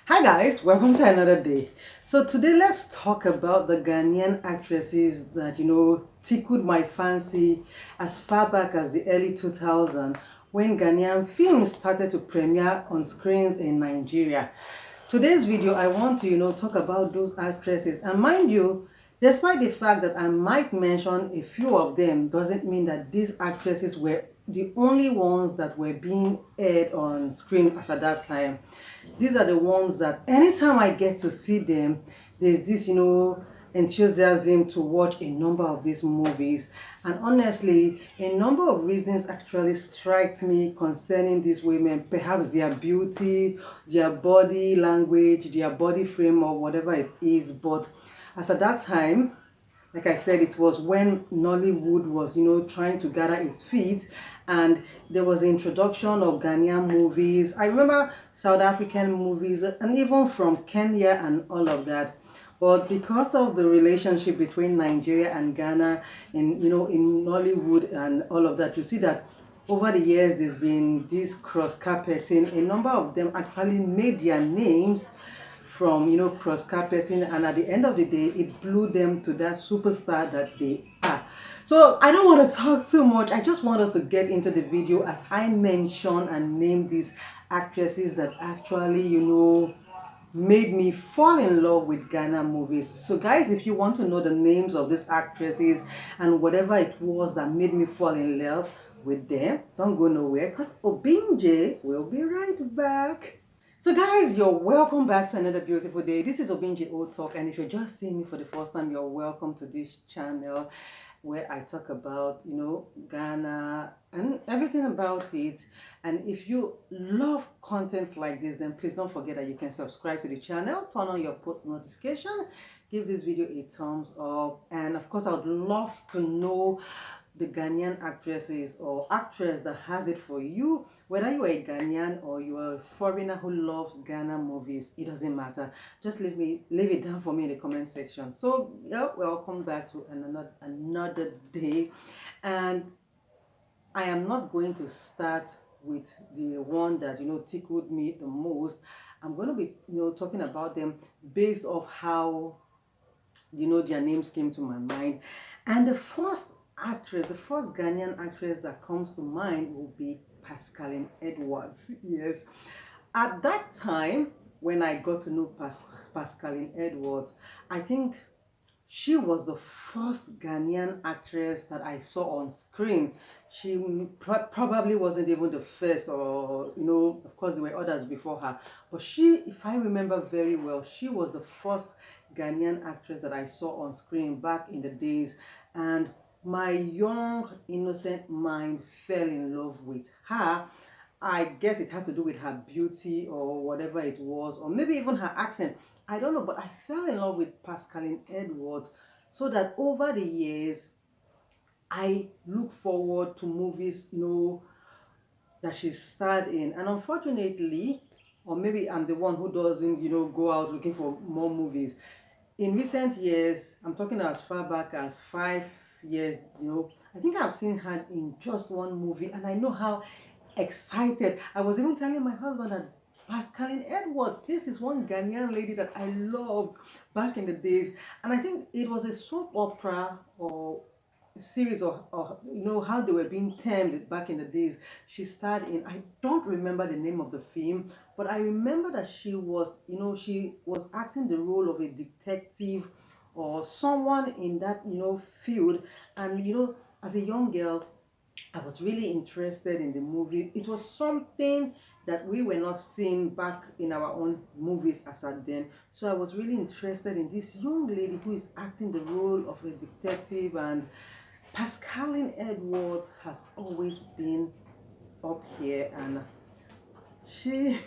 Hi guys, welcome to another day. So today let's talk about the Ghanaian actresses that tickled my fancy as far back as the early 2000s when Ghanaian films started to premiere on screens in Nigeria. Today's video I want to talk about those actresses, and mind you, despite the fact that I might mention a few of them doesn't mean that these actresses were the only ones that were being aired on screen as at that time. These are the ones that anytime I get to see them, there's this enthusiasm to watch a number of these movies. And honestly, a number of reasons actually strike me concerning these women. Perhaps their beauty, their body language, their body frame, or whatever it is. But as at that time, like I said, it was when Nollywood was, trying to gather its feet, and there was the introduction of Ghanaian movies. I remember South African movies, and even from Kenya and all of that. But because of the relationship between Nigeria and Ghana, in Nollywood and all of that, you see that over the years there's been this cross carpeting. A number of them actually made their names from cross carpeting, and at the end of the day it blew them to that superstar that they are. So I don't want to talk too much. I just want us to get into the video as I mention and name these actresses that actually made me fall in love with Ghana movies. So guys, if you want to know the names of these actresses and whatever it was that made me fall in love with them, don't go nowhere, because Obinje will be right back. So guys, you're welcome back to another beautiful day. This is Obinje O Talk, and if you're just seeing me for the first time, you're welcome to this channel where I talk about Ghana and everything about it. And if you love content like this, then please don't forget that you can subscribe to the channel, turn on your post notification, give this video a thumbs up, and of course I would love to know the Ghanaian actresses or actress that has it for you. Whether you are a Ghanaian or you are a foreigner who loves Ghana movies, it doesn't matter. Just leave it down for me in the comment section. So yeah, welcome back to another day, and I am not going to start with the one that tickled me the most. I'm going to be talking about them based off how their names came to my mind. And the first actress, the first Ghanaian actress that comes to mind will be Pascaline Edwards. Yes, at that time when I got to know Pascaline Edwards, I think she was the first Ghanaian actress that I saw on screen. She probably wasn't even the first, or of course there were others before her, but she, if I remember very well, she was the first Ghanaian actress that I saw on screen back in the days, and my young innocent mind fell in love with her. I guess it had to do with her beauty or whatever it was, or maybe even her accent. I don't know, but I fell in love with Pascaline Edwards, so that over the years I look forward to movies, that she starred in. And unfortunately, or maybe I'm the one who doesn't, go out looking for more movies. In recent years, I'm talking as far back as 5 years, I think I've seen her in just one movie, and I know how excited. I was even telling my husband that Pascaline Edwards, this is one Ghanaian lady that I loved back in the days. And I think it was a soap opera or series, or how they were being termed back in the days. She starred in, I don't remember the name of the film, but I remember that she was acting the role of a detective or someone in that field. And as a young girl, I was really interested in the movie. It was something that we were not seeing back in our own movies as at then. So I was really interested in this young lady who is acting the role of a detective, and Pascaline Edwards has always been up here, and she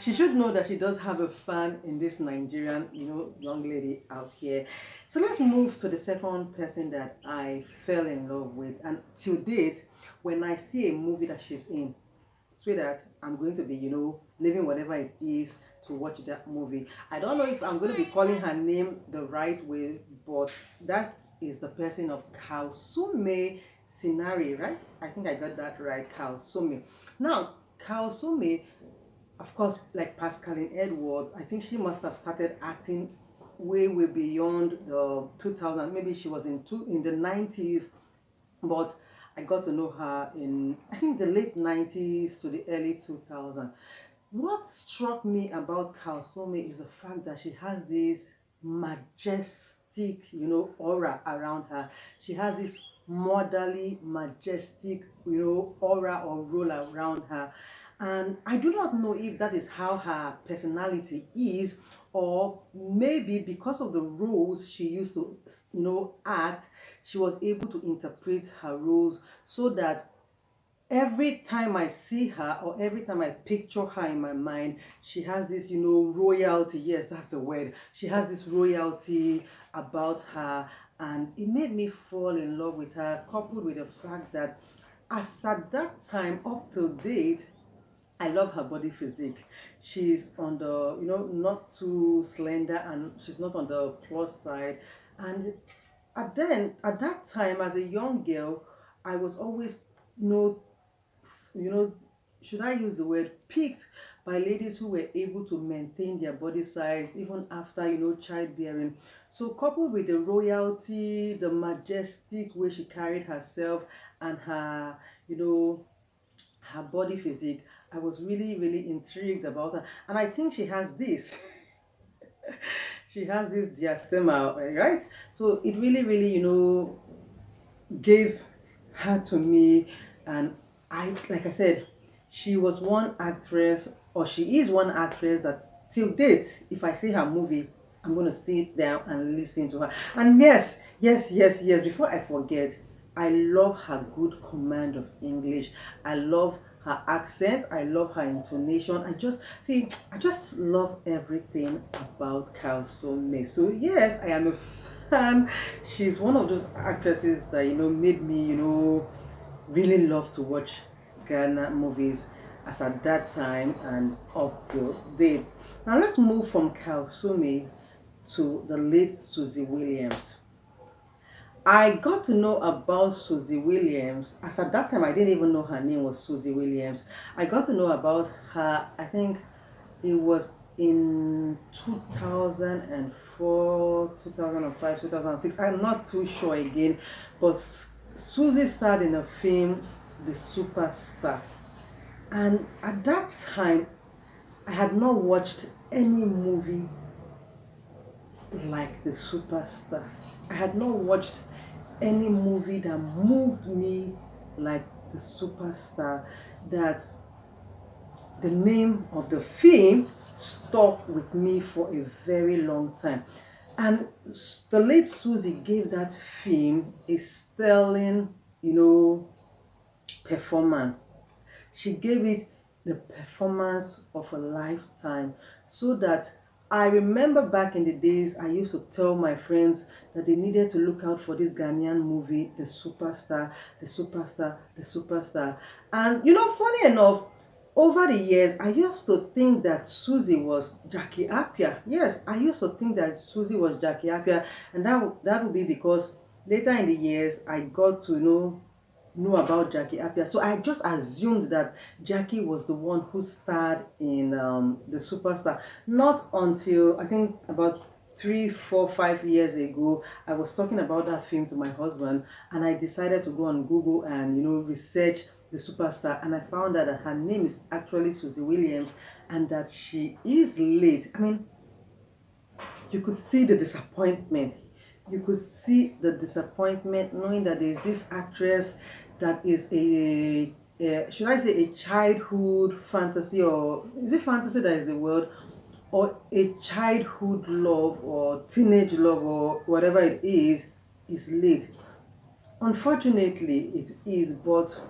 she should know that she does have a fan in this Nigerian young lady out here. So let's move to the second person that I fell in love with, and till date, when I see a movie that she's in, sweetheart, I'm going to be leaving whatever it is to watch that movie. I don't know if I'm going to be calling her name the right way, but that is the person of Kausume Sinari, right? I think I got that right, Kausume. Now Kausume, of course, like Pascaline Edwards, I think she must have started acting way beyond the 2000. Maybe she was in the 90s, but I got to know her in, I think, the late 90s to the early 2000s. What struck me about Kalsome is the fact that she has this majestic, aura around her. She has this motherly, majestic, aura or role around her. And I do not know if that is how her personality is, or maybe because of the roles she used to, act, she was able to interpret her roles so that every time I see her or every time I picture her in my mind, she has this, royalty. Yes, that's the word. She has this royalty about her, and it made me fall in love with her, coupled with the fact that as at that time, up to date, I love her body physique. She's on the, not too slender, and she's not on the plus side. And at that time, as a young girl, I was always, you know, you know, should I use the word picked by ladies who were able to maintain their body size even after, childbearing. So coupled with the royalty, the majestic way she carried herself, and her, you know, her body physique, I was really intrigued about her. And I think she has this. She has this diastema, right? So it really, gave her to me. And I, like I said, she was one actress, or she is one actress that till date, if I see her movie, I'm going to sit down and listen to her. And yes, before I forget, I love her good command of English. I love her accent. I love her intonation. I just love everything about Kalsome. So yes, I am a fan. She's one of those actresses that made me really love to watch Ghana movies as at that time and up to date. Now let's move from Kalsumi to the late Susie Williams. I got to know about Susie Williams as at that time I didn't even know her name was Susie Williams. I got to know about her, I think it was in 2004, 2005, 2006. I'm not too sure again, but Susie starred in a film, The Superstar. And at that time, I had not watched any movie like The Superstar. I had not watched any movie that moved me like The Superstar, that the name of the film stuck with me for a very long time. And the late Susie gave that film a sterling, performance. She gave it the performance of a lifetime, so that I remember back in the days, I used to tell my friends that they needed to look out for this Ghanaian movie, The Superstar, The Superstar, The Superstar. And funny enough, over the years, I used to think that Susie was Jackie Appiah. Yes, I used to think that Susie was Jackie Appiah, and that would be because later in the years I got to know about Jackie Appiah. So I just assumed that Jackie was the one who starred in The Superstar. Not until I think about 3, 4, 5 years ago, I was talking about that film to my husband, and I decided to go on Google and research The Superstar, and I found out that her name is actually Susie Williams, and that she is late. I mean, you could see the disappointment. You could see the disappointment knowing that there's this actress that is should I say, a childhood fantasy, or is it fantasy that is the word, or a childhood love or teenage love or whatever it is late. Unfortunately, it is, but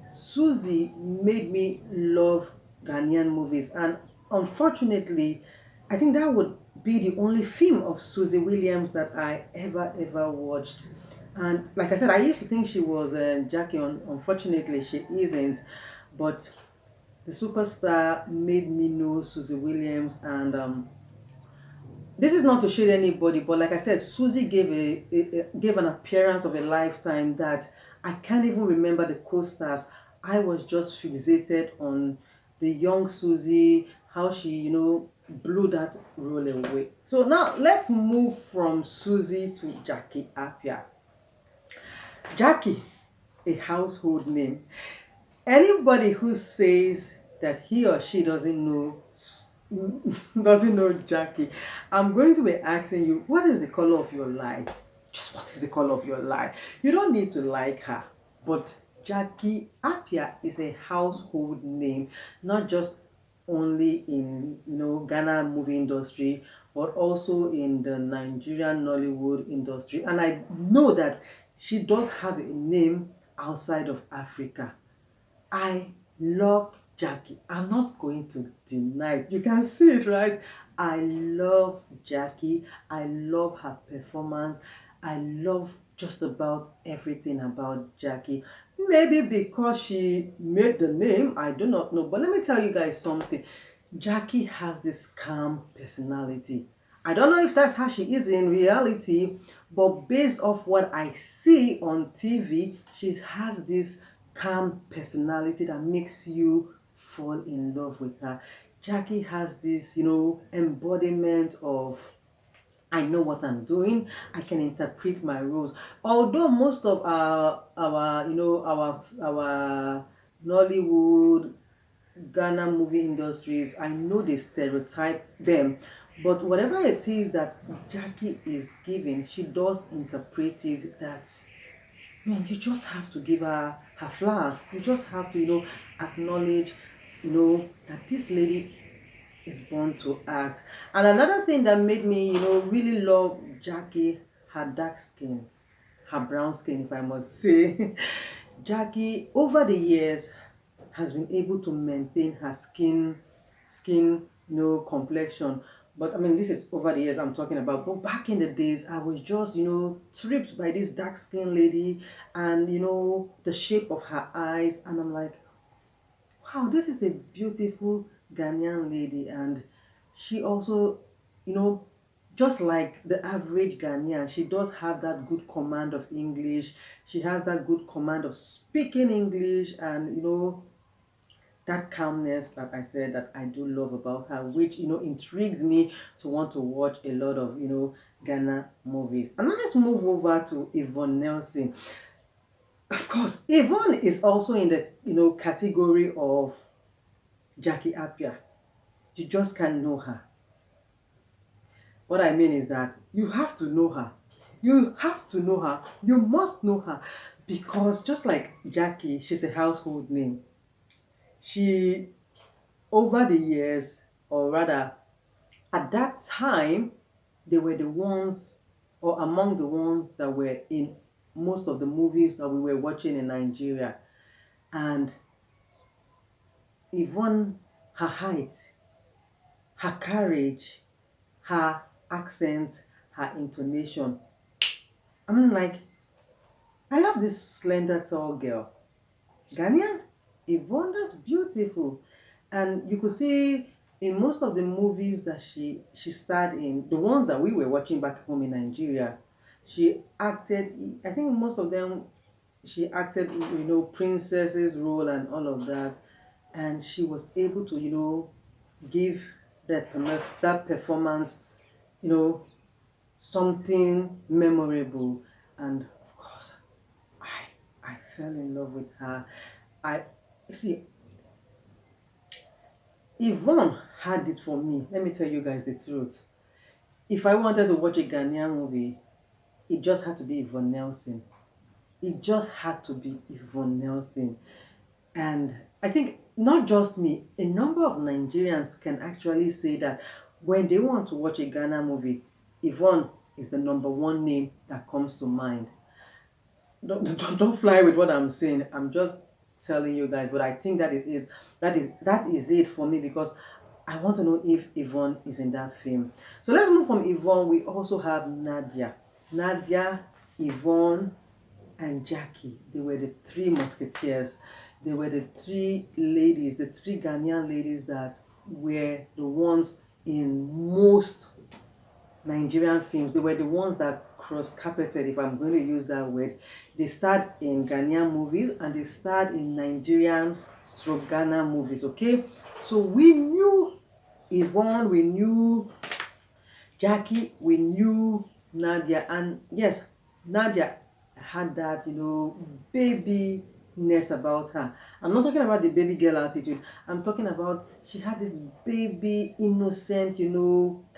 Susie made me love Ghanaian movies, and unfortunately, I think that would be the only film of Susie Williams that I ever watched. And like I said, I used to think she was Jackie. Unfortunately, she isn't. But The Superstar made me know Susie Williams, and this is not to shade anybody, but like I said, Susie gave an appearance of a lifetime that I can't even remember the co-stars. I was just fixated on the young Susie, how she, blew that role away. So now let's move from Susie to Jackie Appiah. Jackie, a household name. Anybody who says that he or she doesn't know doesn't know Jackie, I'm going to be asking you, what is the color of your life? Just what is the color of your life? You don't need to like her, but Jackie Appiah is a household name, not just only in Ghana movie industry, but also in the Nigerian Nollywood industry. And I know that she does have a name outside of Africa. I love Jackie. I'm not going to deny it. You can see it, right? I love Jackie. I love her performance. I love just about everything about Jackie. Maybe because she made the name, I do not know. But let me tell you guys something. Jackie has this calm personality. I don't know if that's how she is in reality, but based off what I see on TV, she has this calm personality that makes you fall in love with her. Jackie has this, embodiment of I know what I'm doing. I can interpret my roles. Although most of our Nollywood Ghana movie industries, I know they stereotype them, but whatever it is that Jackie is giving, she does interpret it that man, you just have to give her flowers. You just have to, acknowledge, that this lady is born to act. And another thing that made me, really love Jackie, her dark skin, her brown skin, if I must say. Jackie, over the years, has been able to maintain her skin, complexion. But I mean, this is over the years I'm talking about. But back in the days, I was just, tripped by this dark skinned lady and, the shape of her eyes. And I'm like, wow, this is a beautiful Ghanaian lady. And she also, you know, just like the average Ghanaian, she does have that good command of English. She has that good command of speaking English and, that calmness that I said that I do love about her, which intrigues me to want to watch a lot of Ghana movies. And now let's move over to Yvonne Nelson. Of course, Yvonne is also in the category of Jackie Appiah. You just can't know her. What I mean is that you have to know her. You have to know her. You must know her because just like Jackie, she's a household name. She over the years, or rather at that time, they were the ones or among the ones that were in most of the movies that we were watching in Nigeria. And Yvonne, her height, her courage, her accent, her intonation. I mean, like, I love this slender, tall girl. Ghanaian, Yvonne, that's beautiful. And you could see in most of the movies that she starred in, the ones that we were watching back home in Nigeria, she acted, I think most of them, she acted, princess's role and all of that. And she was able to, give that performance, you know, something memorable. And of course, I fell in love with her. I see Yvonne had it for me. Let me tell you guys the truth. If I wanted to watch a Ghanaian movie, it just had to be Yvonne Nelson. It just had to be Yvonne Nelson. And I think not just me, a number of Nigerians can actually say that when they want to watch a Ghana movie, Yvonne is the number one name that comes to mind. Don't fly with what I'm saying. I'm just telling you guys, but I think that is it. That is it for me because I want to know if Yvonne is in that film. So let's move from Yvonne. We also have Nadia. Nadia, Yvonne, and Jackie. They were the three musketeers. They were the three ladies, the three Ghanaian ladies that were the ones in most Nigerian films. They were the ones that cross-carpeted, if I'm going to use that word. They starred in Ghanaian movies and they starred in Nigerian stroke Ghana movies, okay? So we knew Yvonne, we knew Jackie, we knew Nadia, and yes, Nadia had that, babyness about her. I'm not talking about the baby girl attitude. I'm talking about she had this baby, innocent,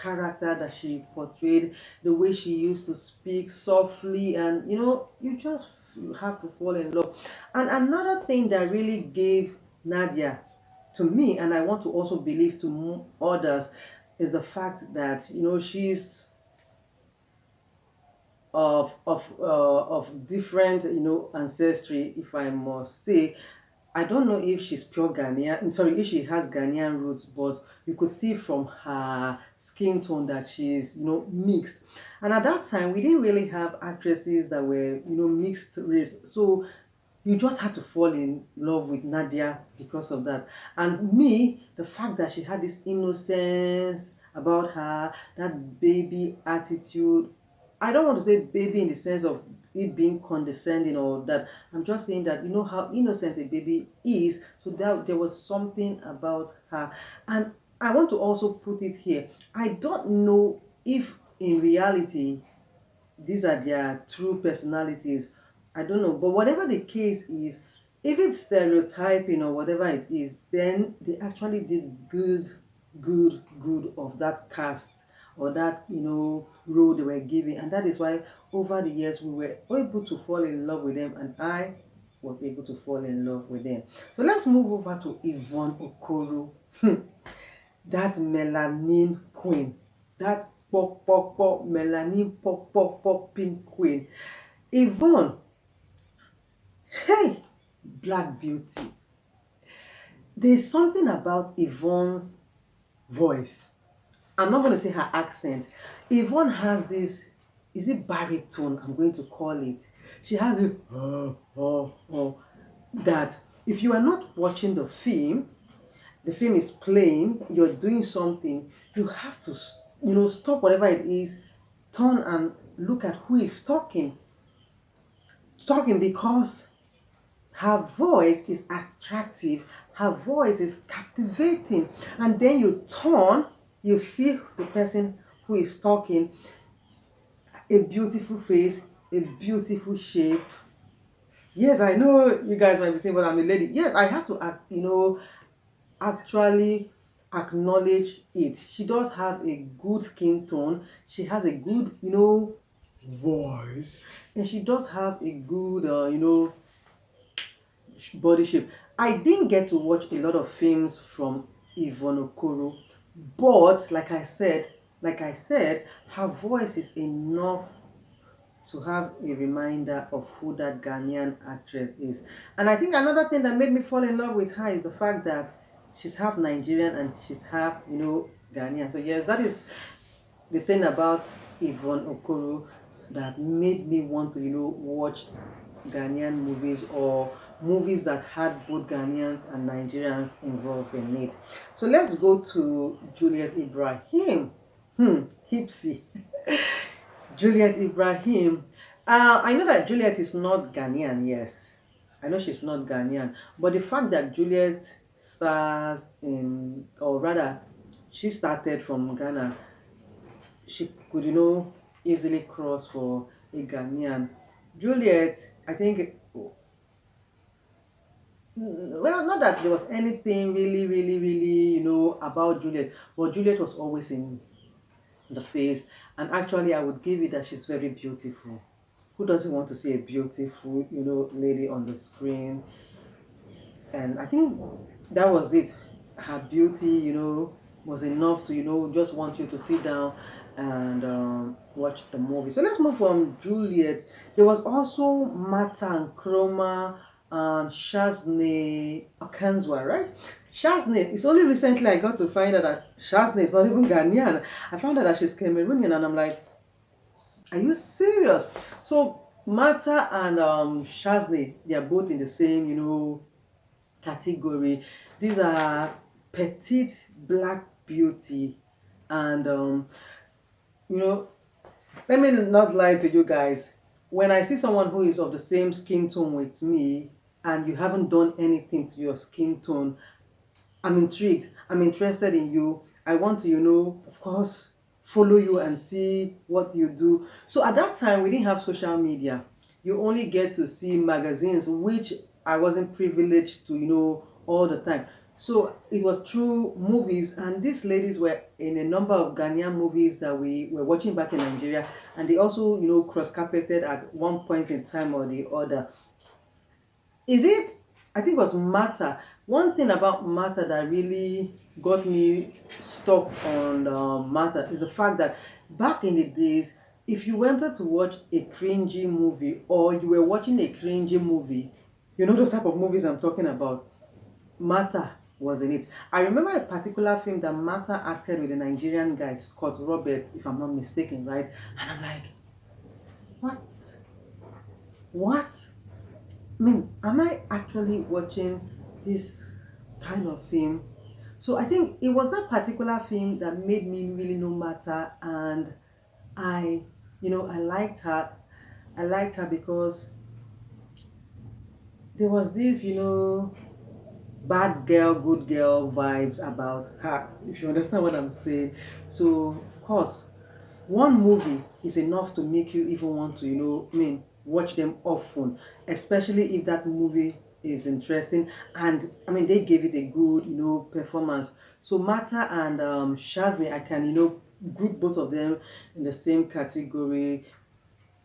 character that she portrayed, the way she used to speak softly, and you just have to fall in love. And another thing that really gave Nadia to me, and I want to also believe to others, is the fact that she's of different ancestry, if I must say. I don't know if she's pure Ghanaian. I'm sorry, if she has Ghanaian roots, but you could see from her skin tone that she's mixed. And at that time, we didn't really have actresses that were mixed race, so you just had to fall in love with Nadia because of that. And me, the fact that she had this innocence about her, that baby attitude. I don't want to say baby in the sense of it being condescending or that. I'm just saying that how innocent a baby is. So that there was something about her. And I want to also put it here. I don't know if in reality these are their true personalities. I don't know. But whatever the case is, if it's stereotyping or whatever it is, then they actually did good of that cast or that role they were giving. And that is why over the years we were able to fall in love with them, and I was able to fall in love with them. So let's move over to Yvonne Okoro. That melanin queen, that pop melanin popping queen. Yvonne, hey, black beauty. There's something about Yvonne's voice. I'm not going to say her accent. Yvonne has this, is it baritone? I'm going to call it. She has it, that if you are not watching the film is playing, you're doing something, you have to, stop whatever it is, turn and look at who is talking because her voice is attractive, her voice is captivating, and then you turn, you see the person who is talking, a beautiful face, a beautiful shape. Yes, I know you guys might be saying, but I'm a lady. Yes, I have to actually acknowledge it. She does have a good skin tone. She has a good, voice, and she does have a good, body shape. I didn't get to watch a lot of films from Yvonne Okoro, but like I said, her voice is enough to have a reminder of who that Ghanaian actress is. And I think another thing that made me fall in love with her is the fact that she's half Nigerian and she's half, Ghanaian. So yes, that is the thing about Yvonne Okoro that made me want to, watch Ghanaian movies or movies that had both Ghanaians and Nigerians involved in it. So let's go to Juliet Ibrahim. Hipsy. Juliet Ibrahim. I know that Juliet is not Ghanaian, yes. I know she's not Ghanaian. But the fact that Juliet stars in, or rather, she started from Ghana, she could, easily cross for a Ghanaian. Juliet, I think, well, not that there was anything really, about Juliet, but Juliet was always in the face. And actually, I would give it that she's very beautiful. Who doesn't want to see a beautiful, lady on the screen? And I think that was it. Her beauty, was enough to, just want you to sit down and watch the movie. So let's move from Juliet. There was also Mata and Chroma and Shazne Okanswa, right? Shazne, it's only recently I got to find out that Shazne is not even Ghanaian. I found out that she's Cameroonian, and I'm like, are you serious? So Mata and Shazne, they are both in the same, category. These are petite black beauty, and you know, let me not lie to you guys. When I see someone who is of the same skin tone with me, and you haven't done anything to your skin tone, I'm intrigued. I'm interested in you. I want to, of course, follow you and see what you do. So at that time, we didn't have social media. You only get to see magazines, which I wasn't privileged to, all the time. So it was through movies, and these ladies were in a number of Ghanaian movies that we were watching back in Nigeria, and they also, cross carpeted at one point in time or the other. Is it? I think it was Martha. One thing about Martha that really got me stuck on Martha is the fact that back in the days, if you wanted to watch a cringy movie or you were watching a cringy movie, those type of movies I'm talking about, Martha was in it. I remember a particular film that Martha acted with a Nigerian guy, Scott Roberts, if I'm not mistaken, right? And I'm like, what? What? I mean, am I actually watching this kind of film? So I think it was that particular film that made me really know Martha, and I, I liked her. I liked her because there was this, bad girl, good girl vibes about her, if you understand what I'm saying. So, of course, one movie is enough to make you even want to, watch them often, especially if that movie is interesting. And I mean, they gave it a good, performance. So, Martha and Shazni, I can, group both of them in the same category,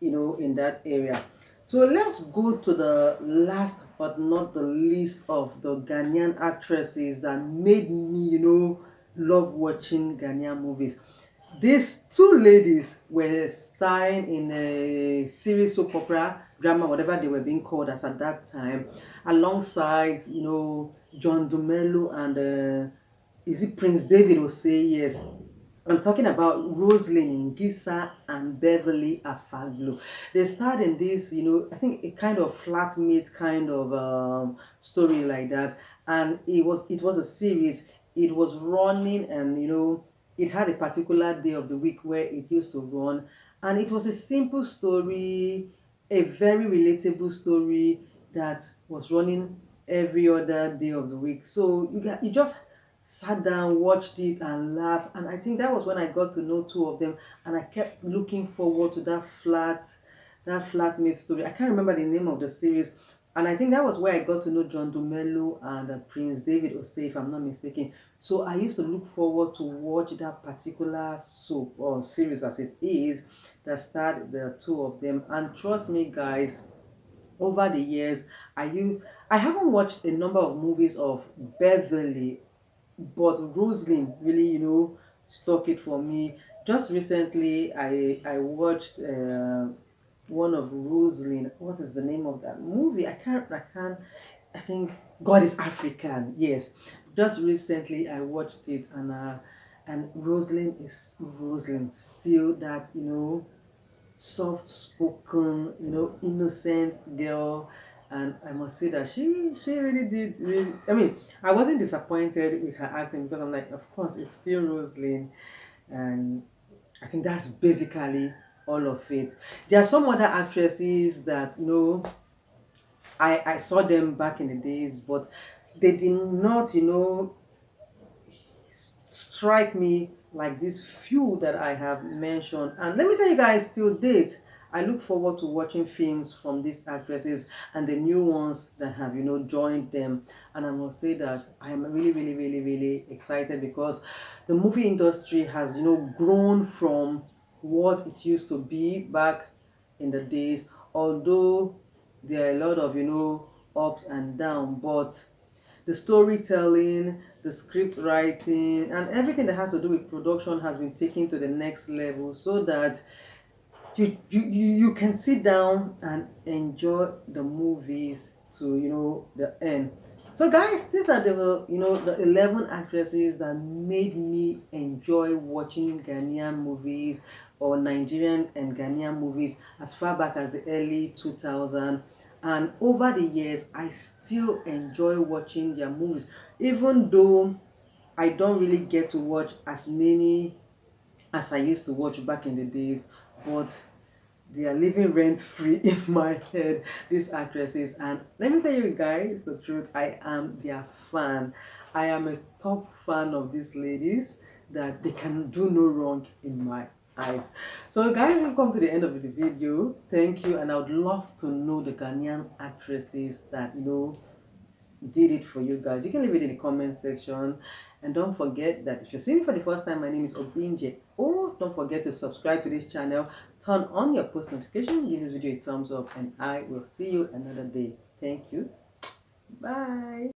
in that area. So let's go to the last but not the least of the Ghanaian actresses that made me, love watching Ghanaian movies. These two ladies were starring in a series soap opera, drama, whatever they were being called as at that time, alongside, John Dumelo and is it Prince David Osei? Yes, I'm talking about Rosalind Ngisa and Beverly Afaglu. They starred in this, I think a kind of flatmate kind of story like that, and it was a series. It was running, and it had a particular day of the week where it used to run, and it was a simple story, a very relatable story that was running every other day of the week. So you just sat down, watched it, and laughed. And I think that was when I got to know two of them, and I kept looking forward to that flatmate story. I can't remember the name of the series, and I think that was where I got to know John Dumelo and Prince David Osei, if I'm not mistaken. So I used to look forward to watch that particular soap or series as it is that starred the two of them. And trust me, guys, over the years, I haven't watched a number of movies of Beverly, but Rosalind really, stuck it for me. Just recently, I watched one of Rosalind. What is the name of that movie? I can't. I think God is African. Yes, just recently I watched it, and Rosalind is Rosalind. Still that, soft spoken, innocent girl. And I must say that she really did really. I mean, I wasn't disappointed with her acting because I'm like, of course, it's still Rosalind, and I think that's basically all of it. There are some other actresses that I saw them back in the days, but they did not, strike me like these few that I have mentioned. And let me tell you guys, till date, I look forward to watching films from these actresses and the new ones that have, joined them. And I must say that I am really, really, really, really excited because the movie industry has, grown from what it used to be back in the days. Although there are a lot of, ups and downs, but the storytelling, the script writing, and everything that has to do with production has been taken to the next level so that you can sit down and enjoy the movies to the end. So guys, these are the 11 actresses that made me enjoy watching Ghanaian movies or Nigerian and Ghanaian movies as far back as the early 2000s. And over the years, I still enjoy watching their movies, even though I don't really get to watch as many as I used to watch back in the days. But they are living rent free in my head, these actresses. And let me tell you guys the truth, I am their fan. I am a top fan of these ladies, that they can do no wrong in my eyes. So guys, we've come to the end of the video. Thank you, and I would love to know the Ghanaian actresses that did it for you guys. You can leave it in the comment section, and don't forget that if you're seeing me for the first time, my name is Obinje. Oh, don't forget to subscribe to this channel, turn on your post notification, give this video a thumbs up, and I will see you another day. Thank you. Bye.